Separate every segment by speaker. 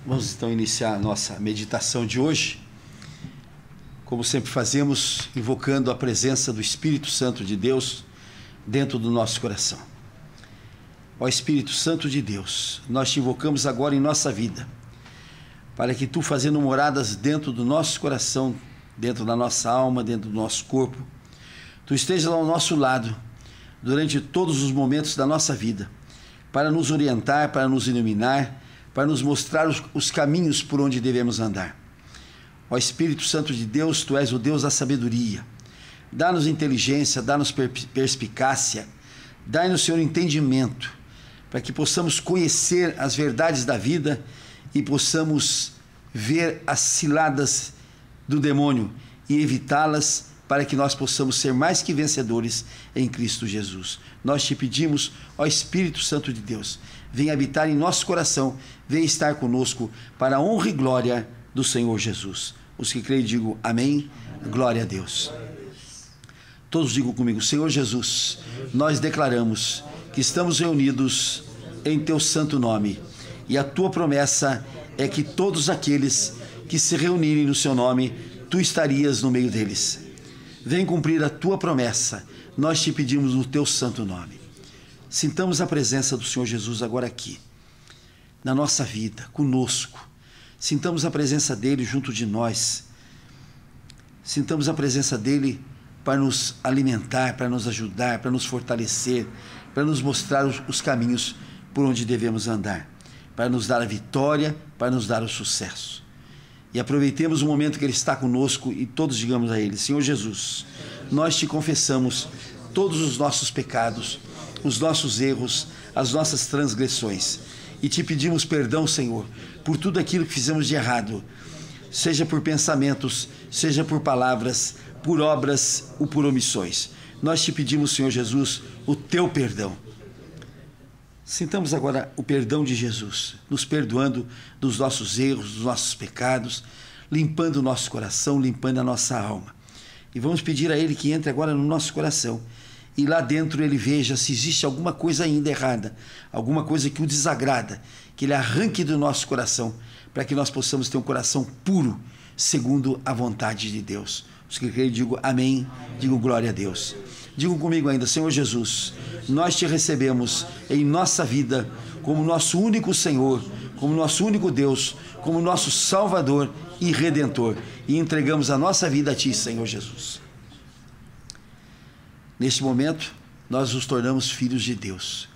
Speaker 1: Vamos então iniciar a nossa meditação de hoje, como sempre fazemos, invocando a presença do Espírito Santo de Deus dentro do nosso coração. Ó Espírito Santo de Deus, nós te invocamos agora em nossa vida, para que tu, fazendo moradas dentro do nosso coração, dentro da nossa alma, dentro do nosso corpo, tu estejas ao nosso lado durante todos os momentos da nossa vida, para nos orientar, para nos iluminar, para nos mostrar os caminhos por onde devemos andar. Ó Espírito Santo de Deus, tu és o Deus da sabedoria. Dá-nos inteligência, dá-nos perspicácia, dá-nos, Senhor, entendimento, para que possamos conhecer as verdades da vida e possamos ver as ciladas do demônio e evitá-las, para que nós possamos ser mais que vencedores em Cristo Jesus. Nós te pedimos, ó Espírito Santo de Deus, venha habitar em nosso coração, venha estar conosco para a honra e glória do Senhor Jesus. Os que creem, digam amém, glória a Deus. Todos digam comigo: Senhor Jesus, nós declaramos que estamos reunidos em teu santo nome, e a tua promessa é que todos aqueles que se reunirem no seu nome, tu estarias no meio deles. Vem cumprir a tua promessa, nós te pedimos no teu santo nome. Sintamos a presença do Senhor Jesus agora aqui, na nossa vida, conosco. Sintamos a presença dele junto de nós. Sintamos a presença dele para nos alimentar, para nos ajudar, para nos fortalecer, para nos mostrar os caminhos por onde devemos andar, para nos dar a vitória, para nos dar o sucesso. E aproveitemos o momento que ele está conosco e todos digamos a ele: Senhor Jesus, nós te confessamos todos os nossos pecados, os nossos erros, as nossas transgressões, e te pedimos perdão, Senhor, por tudo aquilo que fizemos de errado, seja por pensamentos, seja por palavras, por obras ou por omissões. Nós te pedimos, Senhor Jesus, o teu perdão. Sintamos agora o perdão de Jesus, nos perdoando dos nossos erros, dos nossos pecados, limpando o nosso coração, limpando a nossa alma. E vamos pedir a ele que entre agora no nosso coração e lá dentro ele veja se existe alguma coisa ainda errada, alguma coisa que o desagrada, que ele arranque do nosso coração, para que nós possamos ter um coração puro, segundo a vontade de Deus. Os que creem, digam amém, digam glória a Deus. Digam comigo ainda: Senhor Jesus, nós te recebemos em nossa vida como nosso único Senhor, como nosso único Deus, como nosso Salvador e Redentor, e entregamos a nossa vida a ti, Senhor Jesus. Neste momento, nós nos tornamos filhos de Deus.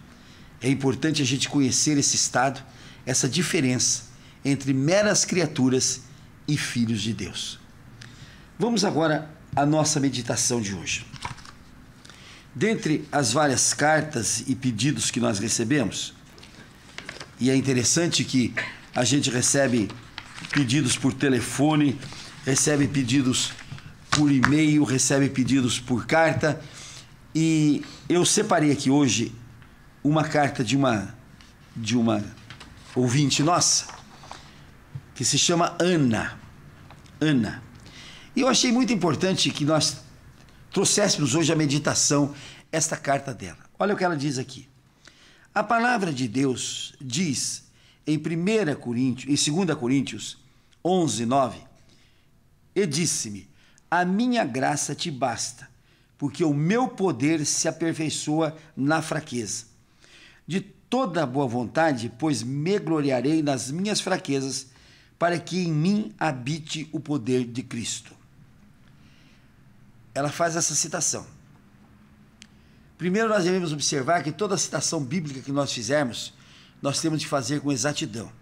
Speaker 1: É importante a gente conhecer esse estado, essa diferença entre meras criaturas e filhos de Deus. Vamos agora à nossa meditação de hoje. Dentre as várias cartas e pedidos que nós recebemos, e é interessante que a gente recebe pedidos por telefone, recebe pedidos por e-mail, recebe pedidos por carta, e eu separei aqui hoje uma carta de uma ouvinte nossa, que se chama Ana. E eu achei muito importante que nós trouxéssemos hoje a meditação, esta carta dela. Olha o que ela diz aqui. A palavra de Deus diz em 2 Coríntios 11, 9, e disse-me: a minha graça te basta, porque o meu poder se aperfeiçoa na fraqueza. De toda boa vontade, pois me gloriarei nas minhas fraquezas, para que em mim habite o poder de Cristo. Ela faz essa citação. Primeiro, nós devemos observar que toda citação bíblica que nós fizermos, nós temos de fazer com exatidão.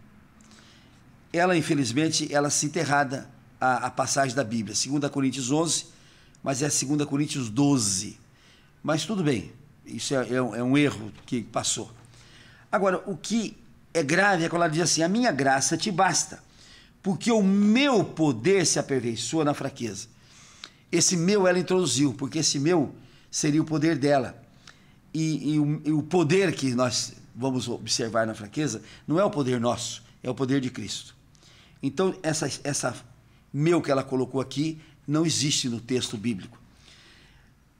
Speaker 1: Ela, infelizmente, ela cita errada a passagem da Bíblia, 2 Coríntios 11, mas é 2 Coríntios 12. Mas tudo bem, isso é um erro que passou. Agora, o que é grave é quando ela diz assim: a minha graça te basta, porque o meu poder se aperfeiçoa na fraqueza. Esse meu ela introduziu, porque esse meu seria o poder dela. E o poder que nós vamos observar na fraqueza não é o poder nosso, é o poder de Cristo. Então, essa meu que ela colocou aqui não existe no texto bíblico.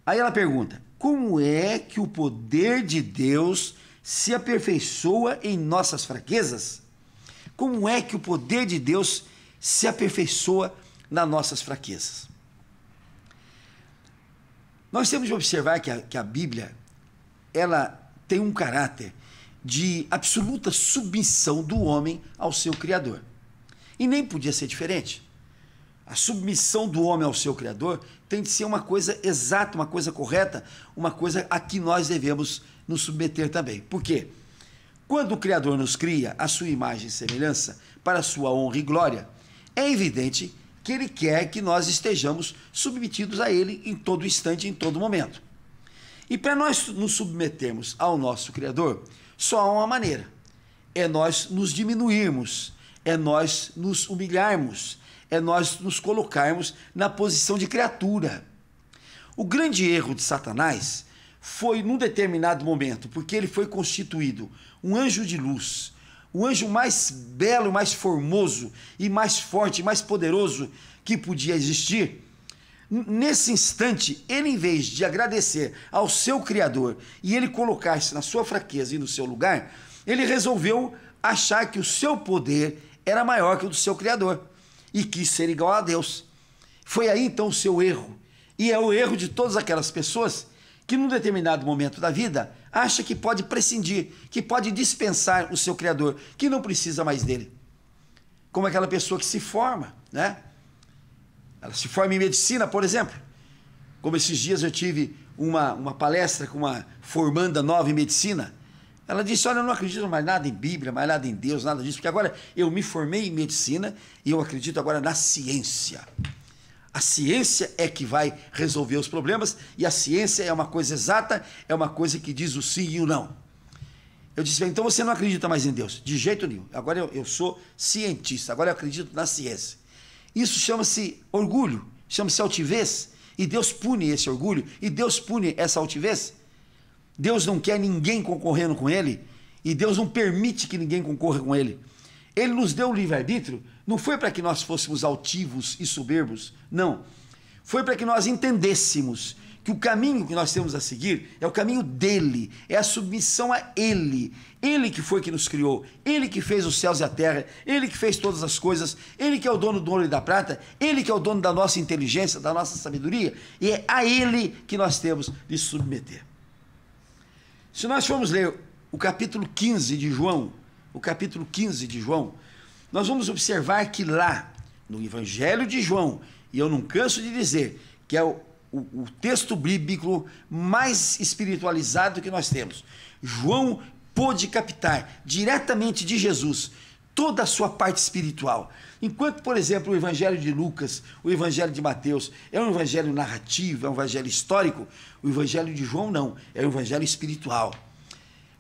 Speaker 1: Aí ela pergunta: como é que o poder de Deus se aperfeiçoa em nossas fraquezas? como é que o poder de Deus se aperfeiçoa nas nossas fraquezas. Nós temos de observar que a Bíblia, ela tem um caráter de absoluta submissão do homem ao seu Criador. E nem podia ser diferente. A submissão do homem ao seu Criador tem de ser uma coisa exata, uma coisa correta, uma coisa a que nós devemos nos submeter também. Por quê? Quando o Criador nos cria a sua imagem e semelhança para a sua honra e glória, é evidente que Ele quer que nós estejamos submetidos a Ele em todo instante, em todo momento. E para nós nos submetermos ao nosso Criador, só há uma maneira: é nós nos diminuirmos, é nós nos humilharmos, é nós nos colocarmos na posição de criatura. O grande erro de Satanás foi num determinado momento, porque ele foi constituído um anjo de luz, o anjo mais belo, mais formoso e mais forte, mais poderoso que podia existir. Nesse instante, ele, em vez de agradecer ao seu Criador e ele colocar-se na sua fraqueza e no seu lugar, ele resolveu achar que o seu poder era maior que o do seu Criador e quis ser igual a Deus. Foi aí então o seu erro, e é o erro de todas aquelas pessoas que num determinado momento da vida acha que pode prescindir, que pode dispensar o seu Criador, que não precisa mais dele. Como aquela pessoa que se forma, né? Ela se forma em medicina, por exemplo. Como esses dias eu tive uma palestra com uma formanda nova em medicina. Ela disse: olha, eu não acredito mais nada em Bíblia, mais nada em Deus, nada disso, porque agora eu me formei em medicina e eu acredito agora na ciência. A ciência é que vai resolver os problemas, e a ciência é uma coisa exata, é uma coisa que diz o sim e o não. Eu disse: então você não acredita mais em Deus? De jeito nenhum. Agora eu sou cientista, agora eu acredito na ciência. Isso chama-se orgulho, chama-se altivez, e Deus pune esse orgulho, e Deus pune essa altivez. Deus não quer ninguém concorrendo com Ele, e Deus não permite que ninguém concorra com Ele. Ele nos deu o livre-arbítrio, não foi para que nós fôssemos altivos e soberbos, não. Foi para que nós entendêssemos que o caminho que nós temos a seguir é o caminho dele, é a submissão a Ele. Ele que foi que nos criou, Ele que fez os céus e a terra, Ele que fez todas as coisas, Ele que é o dono do ouro e da prata, Ele que é o dono da nossa inteligência, da nossa sabedoria, e é a Ele que nós temos de submeter. Se nós formos ler o capítulo 15 de João, nós vamos observar que lá, no Evangelho de João, e eu não canso de dizer que é o texto bíblico mais espiritualizado que nós temos, João pôde captar diretamente de Jesus toda a sua parte espiritual. Enquanto, por exemplo, o Evangelho de Lucas, o Evangelho de Mateus é um evangelho narrativo, é um evangelho histórico, o Evangelho de João não, é um evangelho espiritual.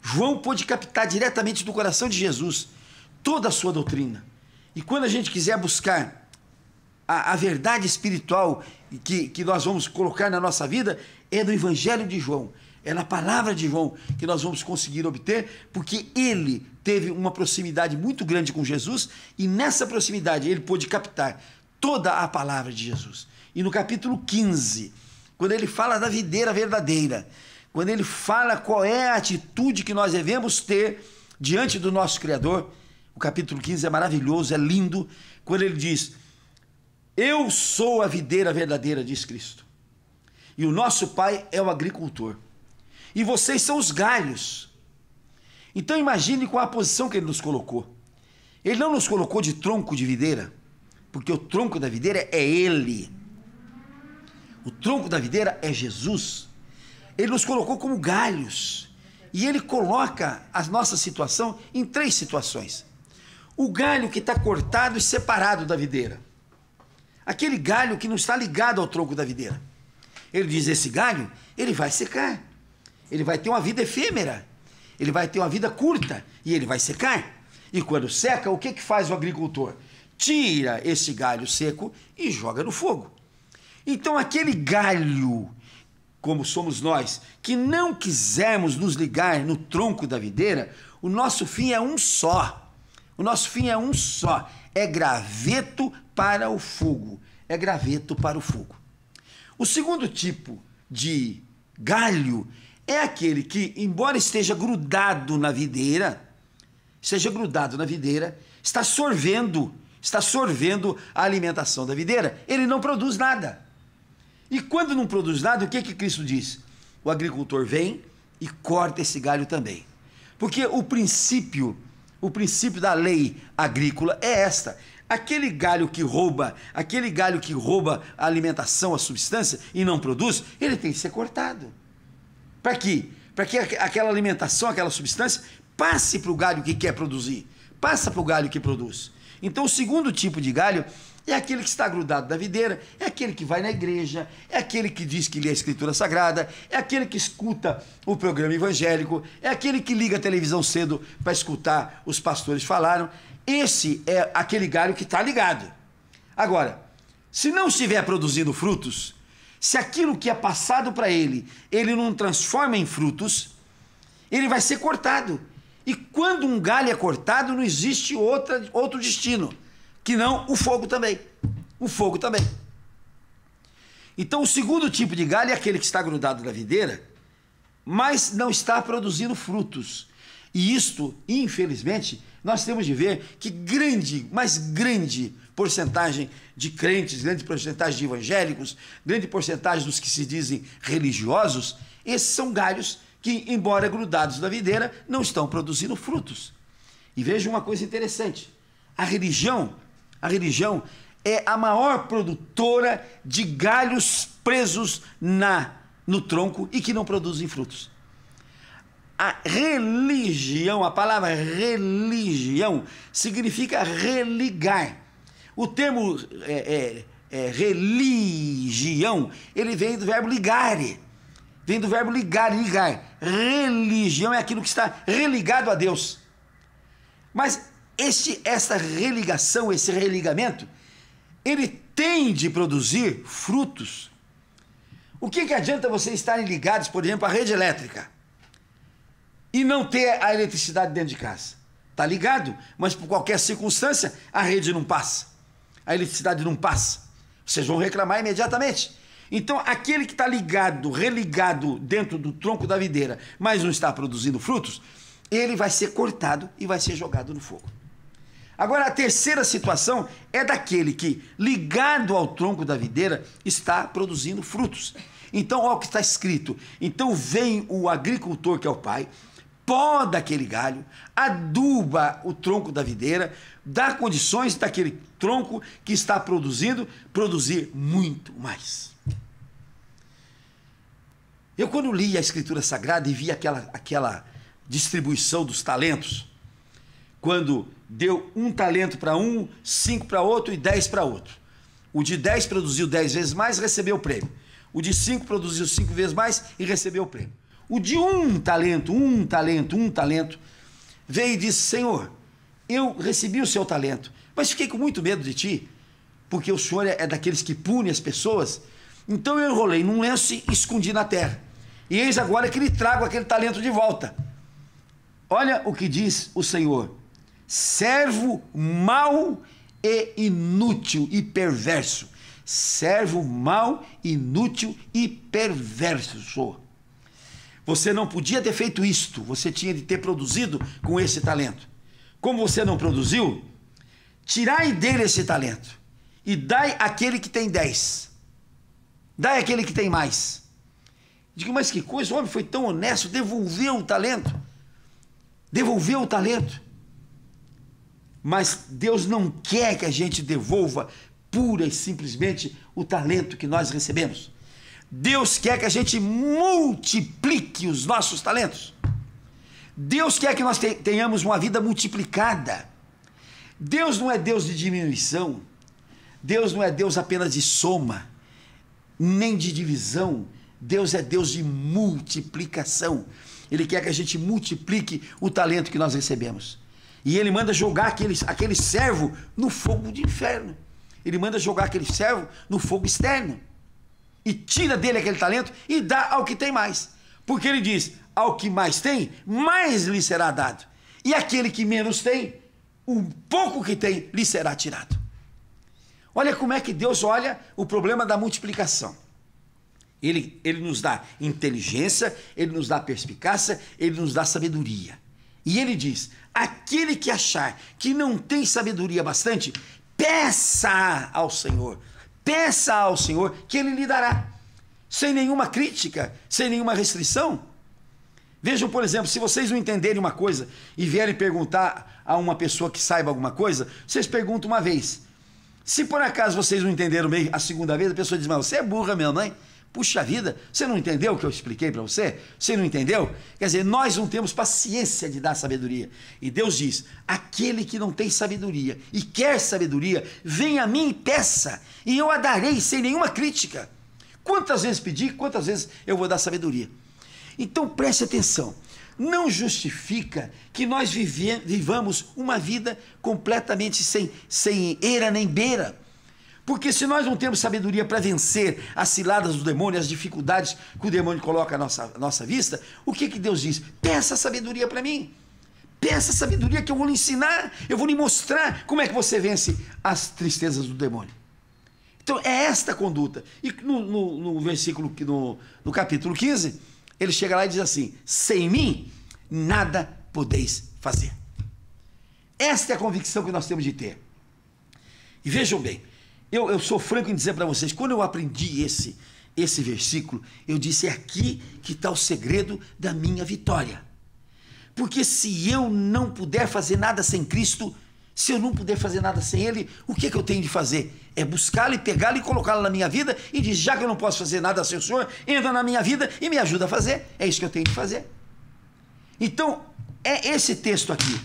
Speaker 1: João pôde captar diretamente do coração de Jesus toda a sua doutrina. E quando a gente quiser buscar a verdade espiritual que nós vamos colocar na nossa vida, é no Evangelho de João, é na palavra de João que nós vamos conseguir obter, porque ele teve uma proximidade muito grande com Jesus, e nessa proximidade ele pôde captar toda a palavra de Jesus. E no capítulo 15, quando ele fala da videira verdadeira, quando ele fala qual é a atitude que nós devemos ter diante do nosso Criador, o capítulo 15 é maravilhoso, é lindo, quando ele diz: eu sou a videira verdadeira, diz Cristo, e o nosso Pai é o agricultor, e vocês são os galhos. Então imagine qual a posição que ele nos colocou. Ele não nos colocou de tronco de videira, porque o tronco da videira é Ele. O tronco da videira é Jesus. Ele nos colocou como galhos, e ele coloca a nossa situação em 3 situações. O galho que está cortado e separado da videira, aquele galho que não está ligado ao tronco da videira. Ele diz: esse galho, ele vai secar, ele vai ter uma vida efêmera, ele vai ter uma vida curta, e ele vai secar. E quando seca, o que faz o agricultor? Tira esse galho seco e joga no fogo. Então aquele galho, como somos nós, que não quisermos nos ligar no tronco da videira, o nosso fim é um só. O nosso fim é um só. É graveto para o fogo. É graveto para o fogo. O segundo tipo de galho é aquele que, embora esteja grudado na videira, está sorvendo a alimentação da videira. Ele não produz nada. E quando não produz nada, o que Cristo diz? O agricultor vem e corta esse galho também. Porque o princípio da lei agrícola é esta: aquele galho que rouba a alimentação, a substância, e não produz, ele tem que ser cortado. Para quê? Para que aquela alimentação, aquela substância, passe para o galho que quer produzir, passa para o galho que produz. Então o segundo tipo de galho é aquele que está grudado da videira, é aquele que vai na igreja, é aquele que diz que lê a Escritura Sagrada, é aquele que escuta o programa evangélico, é aquele que liga a televisão cedo para escutar os pastores falaram. Esse é aquele galho que está ligado. Agora, se não estiver produzindo frutos, se aquilo que é passado para ele não transforma em frutos, ele vai ser cortado. E quando um galho é cortado, não existe outro destino, que não o fogo também. O fogo também. Então o segundo tipo de galho é aquele que está grudado na videira, mas não está produzindo frutos. E isto, infelizmente, nós temos de ver que grande porcentagem de crentes, grande porcentagem de evangélicos, grande porcentagem dos que se dizem religiosos, esses são galhos que, embora grudados na videira, não estão produzindo frutos. E veja uma coisa interessante: a religião é a maior produtora de galhos presos no tronco e que não produzem frutos. A religião, a palavra religião, significa religar. O termo religião, ele vem do verbo ligare. Vem do verbo ligar. Religião é aquilo que está religado a Deus. Mas essa religação, esse religamento, ele tem de produzir frutos. O que adianta vocês estarem ligados, por exemplo, à rede elétrica e não ter a eletricidade dentro de casa? Está ligado, mas por qualquer circunstância a rede não passa, a eletricidade não passa. Vocês vão reclamar imediatamente. Então aquele que está religado dentro do tronco da videira, mas não está produzindo frutos, ele vai ser cortado e vai ser jogado no fogo. Agora a terceira situação é daquele que, ligado ao tronco da videira, está produzindo frutos. Então olha o que está escrito: então vem o agricultor, que é o pai, poda aquele galho, aduba o tronco da videira, dá condições daquele tronco que está produzir muito mais. Eu, quando li a Escritura Sagrada e vi aquela distribuição dos talentos, quando deu 1 talento para um, 5 para outro e 10 para outro. O de 10 produziu 10 vezes mais, recebeu o prêmio. O de 5 produziu 5 vezes mais e recebeu o prêmio. O de um talento, veio e disse: Senhor, eu recebi o seu talento, mas fiquei com muito medo de ti, porque o Senhor é daqueles que pune as pessoas. Então eu enrolei num lenço e escondi na terra. E eis agora que lhe trago aquele talento de volta. Olha o que diz o Senhor: servo mau e inútil e perverso. Servo mau, inútil e perverso. Você não podia ter feito isto, você tinha de ter produzido com esse talento. Como você não produziu, tirai dele esse talento e dai àquele que tem 10. Dai àquele que tem mais. Digo, mas que coisa, o homem foi tão honesto, devolveu o talento. Devolveu o talento. Mas Deus não quer que a gente devolva pura e simplesmente o talento que nós recebemos. Deus quer que a gente multiplique os nossos talentos. Deus quer que nós tenhamos uma vida multiplicada. Deus não é Deus de diminuição. Deus não é Deus apenas de soma, nem de divisão. Deus é Deus de multiplicação. Ele quer que a gente multiplique o talento que nós recebemos. E ele manda jogar aquele servo no fogo de inferno. Ele manda jogar aquele servo no fogo externo. E tira dele aquele talento e dá ao que tem mais. Porque ele diz: ao que mais tem, mais lhe será dado. E aquele que menos tem, o pouco que tem, lhe será tirado. Olha como é que Deus olha o problema da multiplicação. Ele nos dá inteligência, ele nos dá perspicácia, ele nos dá sabedoria. E ele diz: aquele que achar que não tem sabedoria bastante, peça ao Senhor que ele lhe dará, sem nenhuma crítica, sem nenhuma restrição. Vejam, por exemplo, se vocês não entenderem uma coisa e vierem perguntar a uma pessoa que saiba alguma coisa, vocês perguntam uma vez. Se por acaso vocês não entenderam bem a segunda vez, a pessoa diz: mas você é burra mesmo, não é? Puxa vida, você não entendeu o que eu expliquei para você? Você não entendeu? Quer dizer, nós não temos paciência de dar sabedoria. E Deus diz: aquele que não tem sabedoria e quer sabedoria, venha a mim e peça, e eu a darei sem nenhuma crítica. Quantas vezes pedir, quantas vezes eu vou dar sabedoria. Então preste atenção, não justifica que nós vivamos uma vida completamente sem eira nem beira. Porque se nós não temos sabedoria para vencer as ciladas do demônio, as dificuldades que o demônio coloca à nossa vista, o que Deus diz? Peça sabedoria para mim. Peça sabedoria que eu vou lhe ensinar, eu vou lhe mostrar como é que você vence as tristezas do demônio. Então é esta conduta. E no versículo, no capítulo 15, ele chega lá e diz assim: sem mim nada podeis fazer. Esta é a convicção que nós temos de ter. E vejam bem, eu sou franco em dizer para vocês, quando eu aprendi esse versículo, eu disse: é aqui que está o segredo da minha vitória. Porque se eu não puder fazer nada sem Cristo, se eu não puder fazer nada sem Ele, o que eu tenho de fazer? É buscá-lo e pegá-lo e colocá-lo na minha vida e dizer: já que eu não posso fazer nada sem o Senhor, entra na minha vida e me ajuda a fazer. É isso que eu tenho de fazer. Então, é esse texto aqui: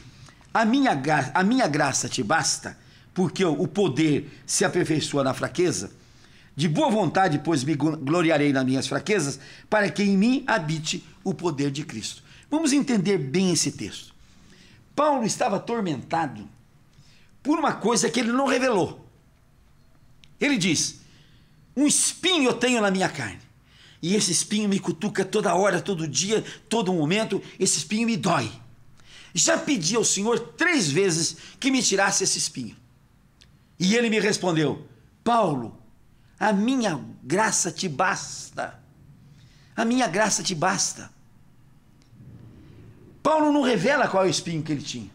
Speaker 1: a minha graça te basta, porque o poder se aperfeiçoa na fraqueza. De boa vontade, pois me gloriarei nas minhas fraquezas, para que em mim habite o poder de Cristo. Vamos entender bem esse texto. Paulo estava atormentado por uma coisa que ele não revelou. Ele diz: um espinho eu tenho na minha carne, e esse espinho me cutuca toda hora, todo dia, todo momento, esse espinho me dói. Já pedi ao Senhor 3 vezes que me tirasse esse espinho. E ele me respondeu: Paulo, a minha graça te basta. A minha graça te basta. Paulo não revela qual é o espinho que ele tinha.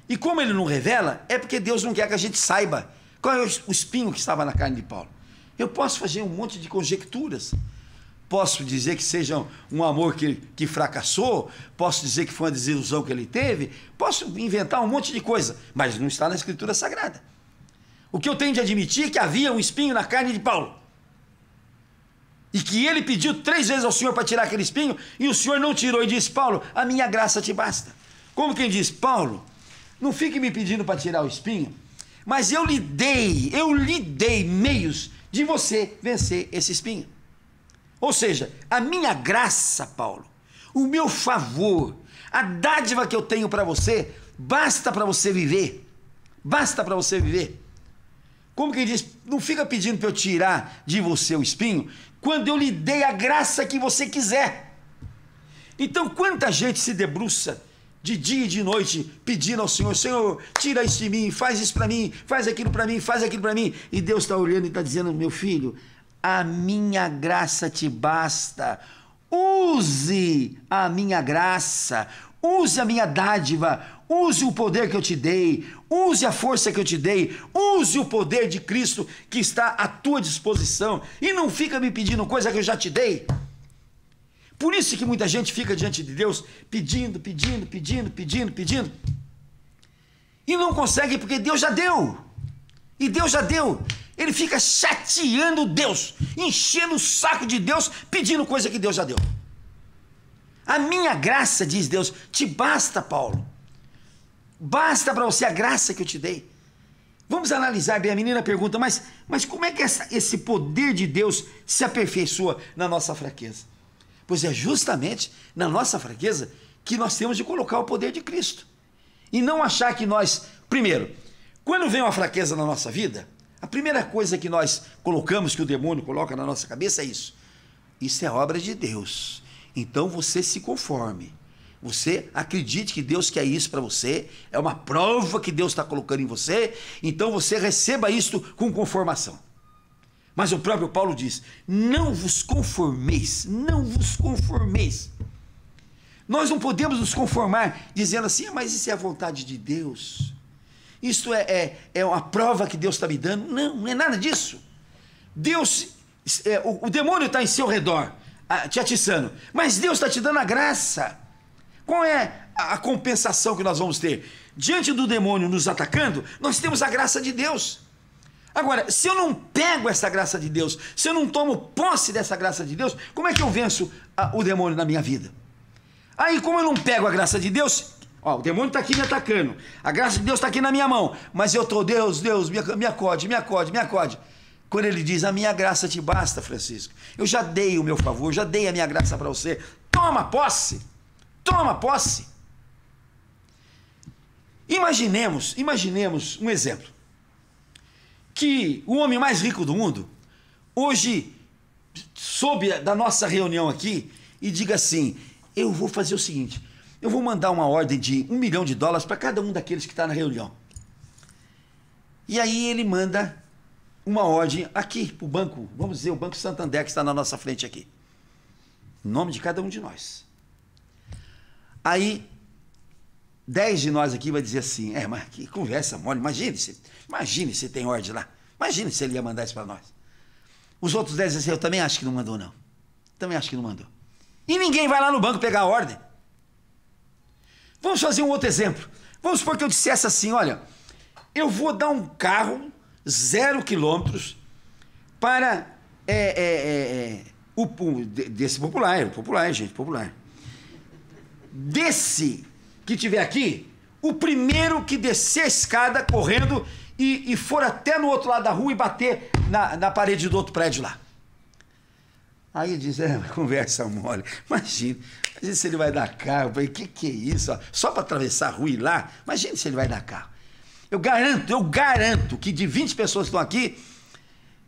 Speaker 1: E como ele não revela, é porque Deus não quer que a gente saiba qual é o espinho que estava na carne de Paulo. Eu posso fazer um monte de conjecturas. Posso dizer que seja um amor que fracassou, posso dizer que foi uma desilusão que ele teve, posso inventar um monte de coisa, mas não está na Escritura Sagrada. O que eu tenho de admitir é que havia um espinho na carne de Paulo. E que ele pediu 3 vezes ao Senhor para tirar aquele espinho, e o Senhor não tirou, e disse: Paulo, a minha graça te basta. Como quem diz: Paulo, não fique me pedindo para tirar o espinho, mas eu lhe dei meios de você vencer esse espinho. Ou seja, a minha graça, Paulo, o meu favor, a dádiva que eu tenho para você, basta para você viver. Basta para você viver. Como quem diz: não fica pedindo para eu tirar de você o espinho, quando eu lhe dei a graça que você quiser. Então, quanta gente se debruça de dia e de noite pedindo ao Senhor: Senhor, tira isso de mim, faz isso para mim, faz aquilo para mim, faz aquilo para mim. E Deus está olhando e está dizendo: meu filho, a minha graça te basta. Use a minha graça, use a minha dádiva, use o poder que eu te dei, use a força que eu te dei, use o poder de Cristo que está à tua disposição, e não fica me pedindo coisa que eu já te dei. Por isso que muita gente fica diante de Deus pedindo, e não consegue, porque Deus já deu. E Deus já deu. Ele fica chateando Deus, enchendo o saco de Deus, pedindo coisa que Deus já deu. A minha graça, diz Deus, te basta, Paulo. Basta para você a graça que eu te dei. Vamos analisar bem. A menina pergunta: mas como é que esse poder de Deus se aperfeiçoa na nossa fraqueza? Pois é justamente na nossa fraqueza que nós temos de colocar o poder de Cristo. E não achar que nós... Primeiro, quando vem uma fraqueza na nossa vida, a primeira coisa que nós colocamos, que o demônio coloca na nossa cabeça, é isso. Isso é obra de Deus. Então você se conforme. Você acredite que Deus quer isso para você. É uma prova que Deus está colocando em você. Então você receba isto com conformação. Mas o próprio Paulo diz: não vos conformeis. Nós não podemos nos conformar dizendo assim, mas isso é a vontade de Deus. Isso é uma prova que Deus está me dando. Não, não é nada disso. Deus, o demônio está em seu redor, te atiçando, mas Deus está te dando a graça. Qual é a compensação que nós vamos ter? Diante do demônio nos atacando, nós temos a graça de Deus. Agora, se eu não pego essa graça de Deus, se eu não tomo posse dessa graça de Deus, como é que eu venço o demônio na minha vida? Aí, como eu não pego a graça de Deus, o demônio está aqui me atacando, a graça de Deus está aqui na minha mão, mas eu estou, Deus, me acode, me acode, me acode. Quando ele diz, a minha graça te basta, Francisco, eu já dei o meu favor, já dei a minha graça para você, toma posse, toma posse. Imaginemos um exemplo, que o homem mais rico do mundo, hoje, soube da nossa reunião aqui, e diga assim, eu vou fazer o seguinte, eu vou mandar uma ordem de $1 milhão para cada um daqueles que está na reunião. E aí ele manda uma ordem aqui para o banco, vamos dizer, o Banco Santander, que está na nossa frente aqui. Em nome de cada um de nós. Aí, 10 de nós aqui vai dizer assim, mas que conversa mole, imagine se tem ordem lá. Imagine se ele ia mandar isso para nós. Os outros 10 dizem assim, eu também acho que não mandou, não. Também acho que não mandou. E ninguém vai lá no banco pegar a ordem. Vamos fazer um outro exemplo. Vamos supor que eu dissesse assim, olha, eu vou dar um carro 0 quilômetros para desse popular, gente, popular. Desse que tiver aqui, o primeiro que descer a escada correndo e for até no outro lado da rua e bater na parede do outro prédio lá. Aí ele diz, conversa mole, imagina se ele vai dar carro, que é isso, só para atravessar a rua e ir lá, imagina se ele vai dar carro. Eu garanto que de 20 pessoas que estão aqui,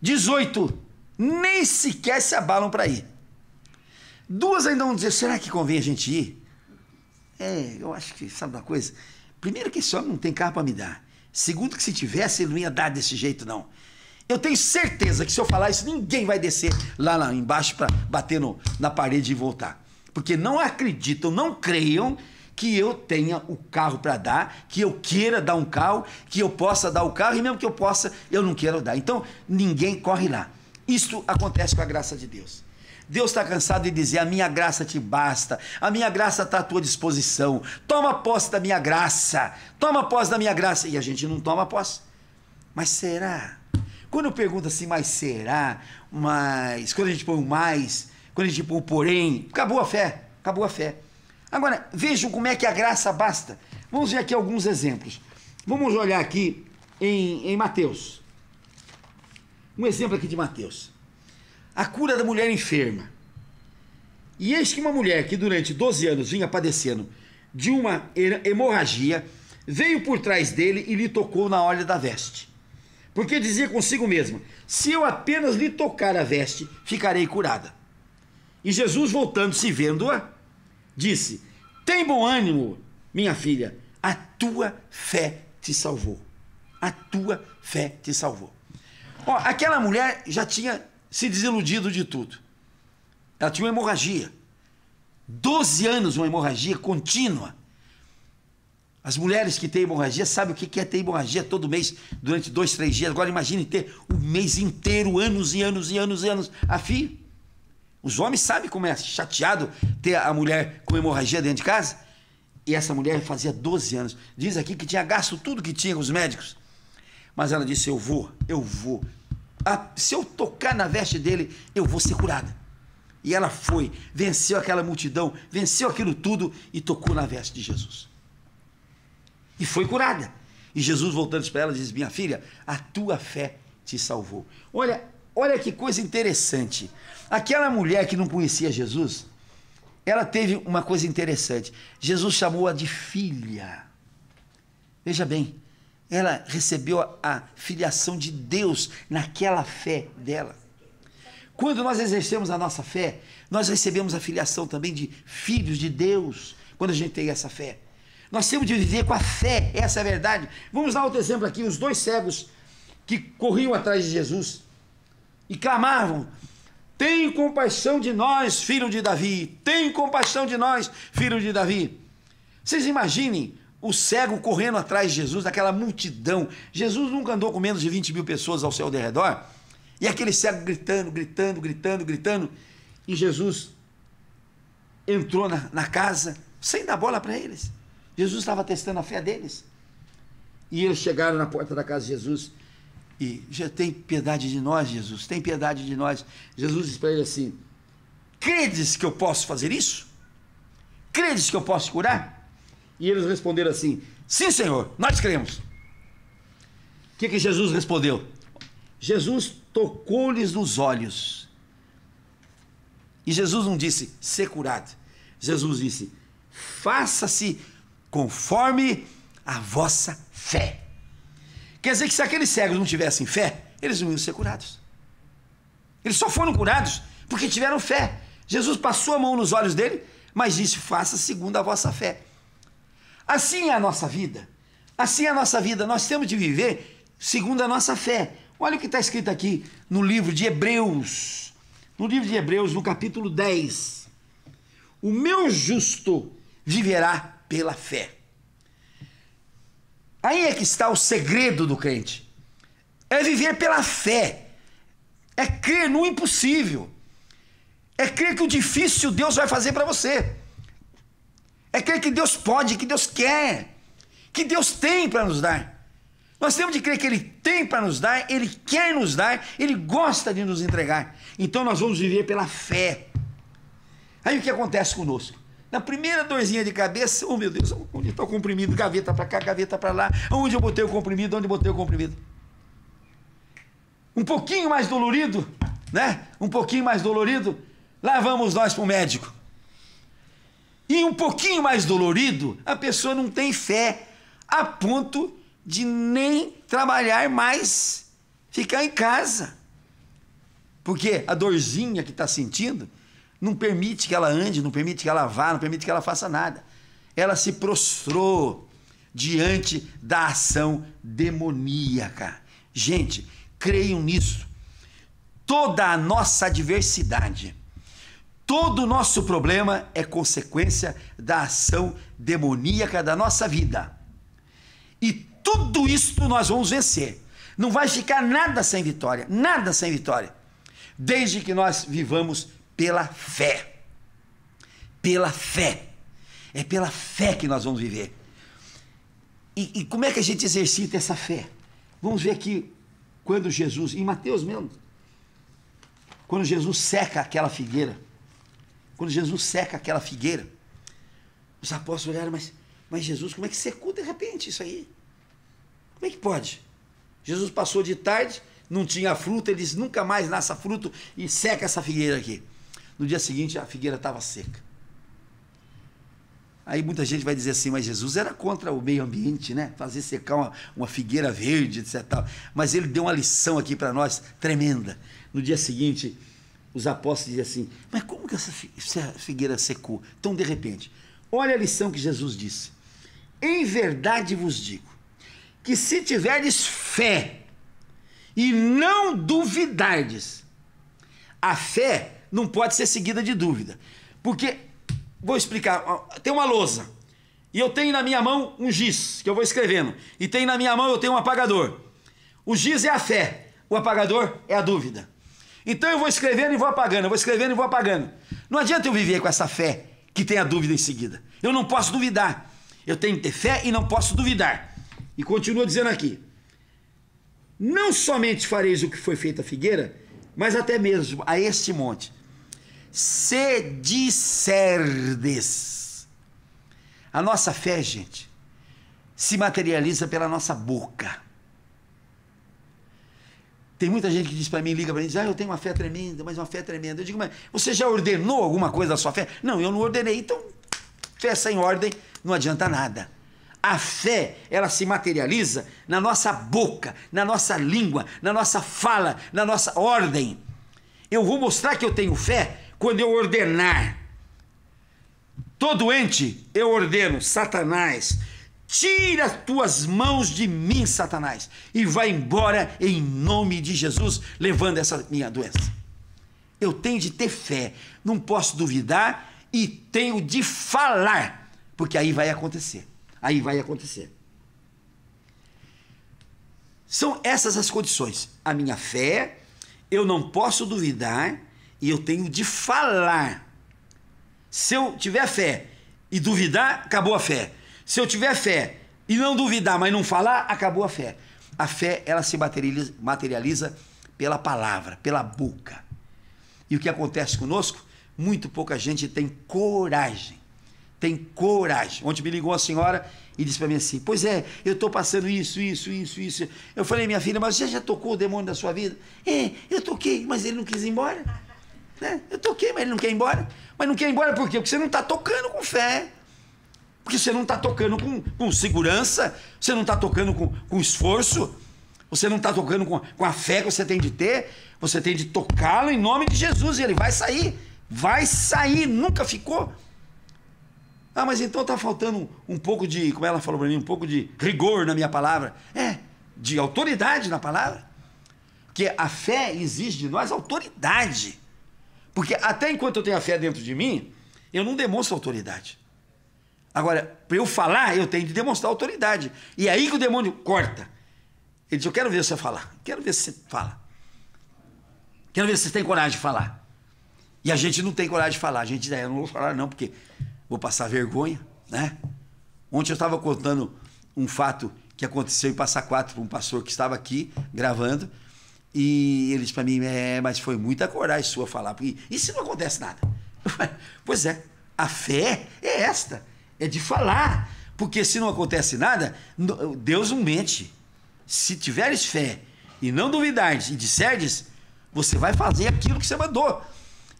Speaker 1: 18 nem sequer se abalam para ir. 2 ainda vão dizer, será que convém a gente ir? Eu acho que, sabe uma coisa? Primeiro que esse homem não tem carro para me dar. Segundo que se tivesse, ele não ia dar desse jeito, não. Eu tenho certeza que se eu falar isso, ninguém vai descer lá embaixo para bater na parede e voltar. Porque não acreditam, não creiam que eu tenha o carro para dar, que eu queira dar um carro, que eu possa dar o carro, e mesmo que eu possa, eu não quero dar. Então, ninguém corre lá. Isso acontece com a graça de Deus. Deus está cansado de dizer, a minha graça te basta, a minha graça está à tua disposição, toma posse da minha graça, toma posse da minha graça, e a gente não toma posse. Mas será? Quando eu pergunto assim, mas será? Mas, quando a gente põe o mais, quando a gente põe o porém, acabou a fé, acabou a fé. Agora, vejam como é que a graça basta. Vamos ver aqui alguns exemplos. Vamos olhar aqui em Mateus. Um exemplo aqui de Mateus. A cura da mulher enferma. E eis que uma mulher que durante 12 anos vinha padecendo de uma hemorragia, veio por trás dele e lhe tocou na orla da veste. Porque dizia consigo mesma, se eu apenas lhe tocar a veste, ficarei curada. E Jesus, voltando-se, vendo-a, disse, tem bom ânimo, minha filha, a tua fé te salvou. A tua fé te salvou. Aquela mulher já tinha se desiludido de tudo. Ela tinha uma hemorragia. 12 anos, uma hemorragia contínua. As mulheres que têm hemorragia sabem o que é ter hemorragia todo mês, durante 2, 3 dias. Agora imagine ter o mês inteiro, anos e anos e anos e anos a fio. Os homens sabem como é chateado ter a mulher com hemorragia dentro de casa. E essa mulher fazia 12 anos. Diz aqui que tinha gasto tudo que tinha com os médicos. Mas ela disse, eu vou. Se eu tocar na veste dele, eu vou ser curada. E ela foi, venceu aquela multidão, venceu aquilo tudo e tocou na veste de Jesus. E foi curada. E Jesus, voltando para ela, diz, minha filha, a tua fé te salvou. Olha que coisa interessante. Aquela mulher que não conhecia Jesus, ela teve uma coisa interessante. Jesus chamou-a de filha. Veja bem, ela recebeu a filiação de Deus naquela fé dela. Quando nós exercemos a nossa fé, nós recebemos a filiação também de filhos de Deus, quando a gente tem essa fé. Nós temos de viver com a fé, essa é a verdade. Vamos dar outro exemplo aqui, os 2 cegos que corriam atrás de Jesus e clamavam, tem compaixão de nós, filho de Davi, tem compaixão de nós, filho de Davi. Vocês imaginem o cego correndo atrás de Jesus, naquela multidão. Jesus nunca andou com menos de 20 mil pessoas ao seu redor, e aquele cego gritando, gritando, gritando, gritando, e Jesus entrou na casa, sem dar bola para eles. Jesus estava testando a fé deles. E eles chegaram na porta da casa de Jesus, e já tem piedade de nós, Jesus, tem piedade de nós. Jesus disse para ele assim: credes que eu posso fazer isso? Credes que eu posso curar? E eles responderam assim: sim, Senhor, nós cremos. O que Jesus respondeu? Jesus tocou-lhes nos olhos. E Jesus não disse ser curado. Jesus disse: faça-se conforme a vossa fé. Quer dizer que se aqueles cegos não tivessem fé, eles não iam ser curados. Eles só foram curados porque tiveram fé. Jesus passou a mão nos olhos dele, mas disse: faça segundo a vossa fé. Assim é a nossa vida. Assim é a nossa vida. Nós temos de viver segundo a nossa fé. Olha o que está escrito aqui no livro de Hebreus. No livro de Hebreus, no capítulo 10. O meu justo viverá pela fé. Aí é que está o segredo do crente. É viver pela fé. É crer no impossível. É crer que o difícil Deus vai fazer para você. É crer que Deus pode, que Deus quer, que Deus tem para nos dar. Nós temos de crer que Ele tem para nos dar, Ele quer nos dar, Ele gosta de nos entregar. Então nós vamos viver pela fé. Aí o que acontece conosco? Na primeira dorzinha de cabeça, oh meu Deus, onde está o comprimido? Gaveta para cá, gaveta para lá. Onde eu botei o comprimido? Onde eu botei o comprimido? Um pouquinho mais dolorido, né? Um pouquinho mais dolorido, lá vamos nós para o médico. E um pouquinho mais dolorido, a pessoa não tem fé a ponto de nem trabalhar mais, ficar em casa. Porque a dorzinha que está sentindo não permite que ela ande, não permite que ela vá, não permite que ela faça nada. Ela se prostrou diante da ação demoníaca. Gente, creiam nisso. Toda a nossa adversidade, todo o nosso problema é consequência da ação demoníaca da nossa vida. E tudo isso nós vamos vencer. Não vai ficar nada sem vitória, nada sem vitória. Desde que nós vivamos pela fé. Pela fé. É pela fé que nós vamos viver. E como é que a gente exercita essa fé? Vamos ver aqui, quando Jesus, em Mateus mesmo, quando Jesus seca aquela figueira, os apóstolos olharam: mas Jesus, como é que secou de repente isso aí? Como é que pode? Jesus passou de tarde, não tinha fruta, ele disse: nunca mais nasça fruto, e seca essa figueira aqui. No dia seguinte a figueira estava seca. Aí muita gente vai dizer assim: mas Jesus era contra o meio ambiente, né? Fazer secar uma figueira verde, etc. Mas ele deu uma lição aqui para nós tremenda. No dia seguinte, os apóstolos diziam assim: mas como que essa figueira secou tão de repente? Olha a lição que Jesus disse: em verdade vos digo, que se tiverdes fé e não duvidardes, a fé não pode ser seguida de dúvida. Porque, vou explicar, tem uma lousa, e eu tenho na minha mão um giz, que eu vou escrevendo, e tem na minha mão eu tenho um apagador. O giz é a fé, o apagador é a dúvida. Então eu vou escrevendo e vou apagando, eu vou escrevendo e vou apagando. Não adianta eu viver com essa fé que tem a dúvida em seguida. Eu não posso duvidar. Eu tenho que ter fé e não posso duvidar. E continua dizendo aqui: não somente fareis o que foi feito à figueira, mas até mesmo a este monte. Se disserdes. A nossa fé, gente, se materializa pela nossa boca. Tem muita gente que diz para mim, liga para mim, diz: eu tenho uma fé tremenda, mas uma fé tremenda. Eu digo: mas você já ordenou alguma coisa da sua fé? Não, eu não ordenei. Então, fé sem ordem não adianta nada. A fé, ela se materializa na nossa boca, na nossa língua, na nossa fala, na nossa ordem. Eu vou mostrar que eu tenho fé quando eu ordenar. Tô doente, eu ordeno: Satanás, tira as tuas mãos de mim, Satanás, e vai embora em nome de Jesus, levando essa minha doença. Eu tenho de ter fé, não posso duvidar e tenho de falar, porque aí vai acontecer. Aí vai acontecer. São essas as condições. A minha fé, eu não posso duvidar e eu tenho de falar. Se eu tiver fé e duvidar, acabou a fé. Se eu tiver fé e não duvidar, mas não falar, acabou a fé. A fé, ela se materializa pela palavra, pela boca. E o que acontece conosco? Muito pouca gente tem coragem. Tem coragem. Ontem me ligou uma senhora e disse para mim assim, pois é, eu estou passando isso. Eu falei, minha filha, mas você já tocou o demônio da sua vida? É, eu toquei, mas ele não quis ir embora. Né? Eu toquei, mas ele não quer ir embora. Mas não quer ir embora por quê? Porque você não está tocando com fé. Porque você não está tocando com segurança, você não está tocando com esforço, você não está tocando com a fé que você tem de ter, você tem de tocá-lo em nome de Jesus e ele vai sair, nunca ficou. Ah, mas então está faltando um pouco de, como ela falou para mim, um pouco de rigor na minha palavra. De autoridade na palavra. Porque a fé exige de nós autoridade. Porque até enquanto eu tenho a fé dentro de mim, eu não demonstro autoridade. Agora, para eu falar, eu tenho de demonstrar autoridade. E é aí que o demônio corta. Ele diz, eu quero ver você falar. Quero ver se você fala. Quero ver se você tem coragem de falar. E a gente não tem coragem de falar. A gente diz, eu não vou falar não, porque vou passar vergonha, né? Ontem eu estava contando um fato que aconteceu em Passa Quatro para um pastor que estava aqui gravando. E ele disse para mim, mas foi muita coragem sua falar. Porque, e se não acontece nada? Pois é, a fé é esta. É de falar, porque se não acontece nada, Deus não mente. Se tiveres fé e não duvidares e disserdes, você vai fazer aquilo que você mandou.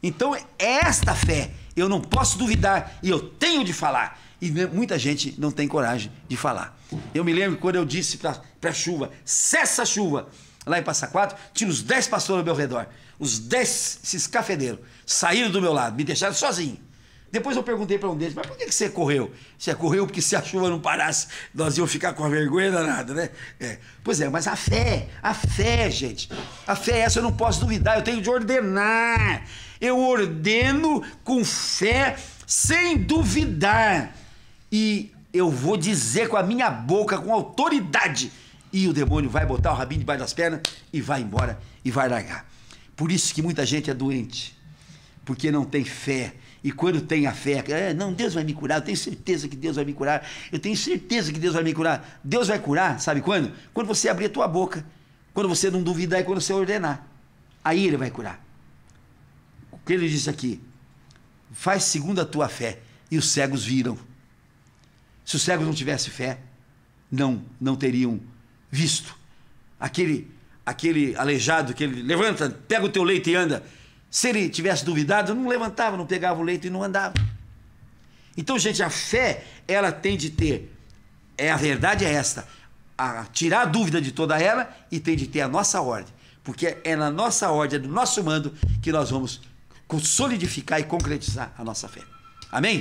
Speaker 1: Então, esta fé, eu não posso duvidar e eu tenho de falar. E muita gente não tem coragem de falar. Eu me lembro quando eu disse para a chuva, cessa a chuva, lá em Passa Quatro, tinha uns 10 pastores ao meu redor, os 10, esses cafedeiros, saíram do meu lado, me deixaram sozinho. Depois eu perguntei para um deles, mas por que você correu? Você correu porque se a chuva não parasse, nós íamos ficar com a vergonha danada, né? Pois é, mas a fé, gente, a fé é essa, eu não posso duvidar, eu tenho de ordenar. Eu ordeno com fé, sem duvidar. E eu vou dizer com a minha boca, com autoridade. E o demônio vai botar o rabinho debaixo das pernas e vai embora e vai largar. Por isso que muita gente é doente, porque não tem fé. E quando tem a fé, não, Deus vai me curar, eu tenho certeza que Deus vai me curar, eu tenho certeza que Deus vai me curar. Deus vai curar, sabe quando? Quando você abrir a tua boca, quando você não duvidar e quando você ordenar. Aí ele vai curar. O que ele disse aqui? Faz segundo a tua fé, e os cegos viram. Se os cegos não tivessem fé, não teriam visto. Aquele aleijado, que ele levanta, pega o teu leito e anda. Se ele tivesse duvidado, não levantava, não pegava o leito e não andava. Então, gente, a fé, ela tem de ter, a verdade é esta, a tirar a dúvida de toda ela e tem de ter a nossa ordem. Porque é na nossa ordem, é do nosso mando que nós vamos solidificar e concretizar a nossa fé. Amém?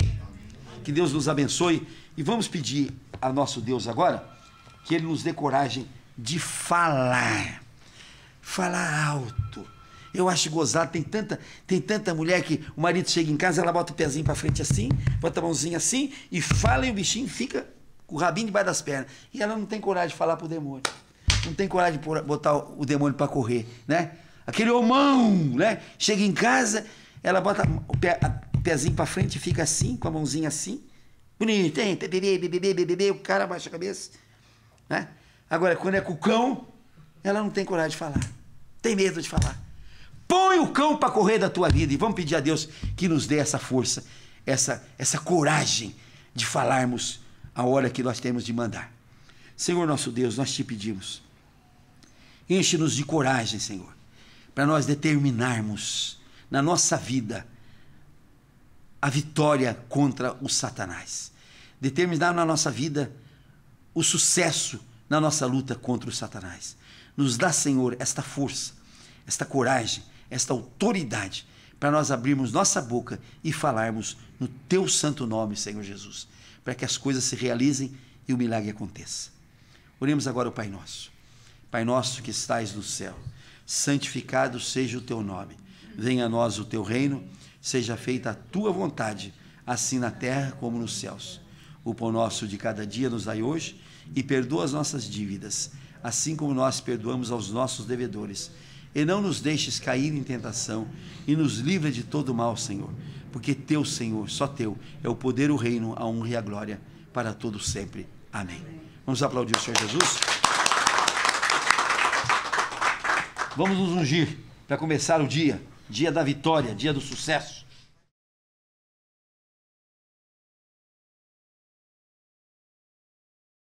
Speaker 1: Que Deus nos abençoe e vamos pedir a nosso Deus agora que Ele nos dê coragem de falar. Falar alto. Eu acho gozado, tem tanta mulher que o marido chega em casa, ela bota o pezinho para frente assim, bota a mãozinha assim e fala e o bichinho fica com o rabinho debaixo das pernas. E ela não tem coragem de falar pro demônio. Não tem coragem de botar o demônio para correr, né? Aquele homão, né? Chega em casa, ela bota o pezinho para frente e fica assim, com a mãozinha assim. Bonito, hein? Bebê, o cara abaixa a cabeça, né? Agora, quando é com o cão, ela não tem coragem de falar. Tem medo de falar. Põe o cão para correr da tua vida e vamos pedir a Deus que nos dê essa força, essa coragem de falarmos a hora que nós temos de mandar. Senhor nosso Deus, nós te pedimos, enche-nos de coragem, Senhor, para nós determinarmos na nossa vida a vitória contra o Satanás. Determinar na nossa vida o sucesso na nossa luta contra o Satanás. Nos dá, Senhor, esta força, esta coragem, esta autoridade, para nós abrirmos nossa boca e falarmos no teu santo nome, Senhor Jesus, para que as coisas se realizem e o milagre aconteça. Oremos agora o Pai Nosso. Pai nosso que estais no céu, santificado seja o teu nome. Venha a nós o teu reino, seja feita a tua vontade, assim na terra como nos céus. O pão nosso de cada dia nos dai hoje, e perdoa as nossas dívidas, assim como nós perdoamos aos nossos devedores. E não nos deixes cair em tentação, e nos livra de todo mal, Senhor. Porque teu, Senhor, só teu, é o poder, o reino, a honra e a glória, para todos sempre. Amém. Vamos aplaudir o Senhor Jesus? Vamos nos ungir para começar o dia da vitória, dia do sucesso.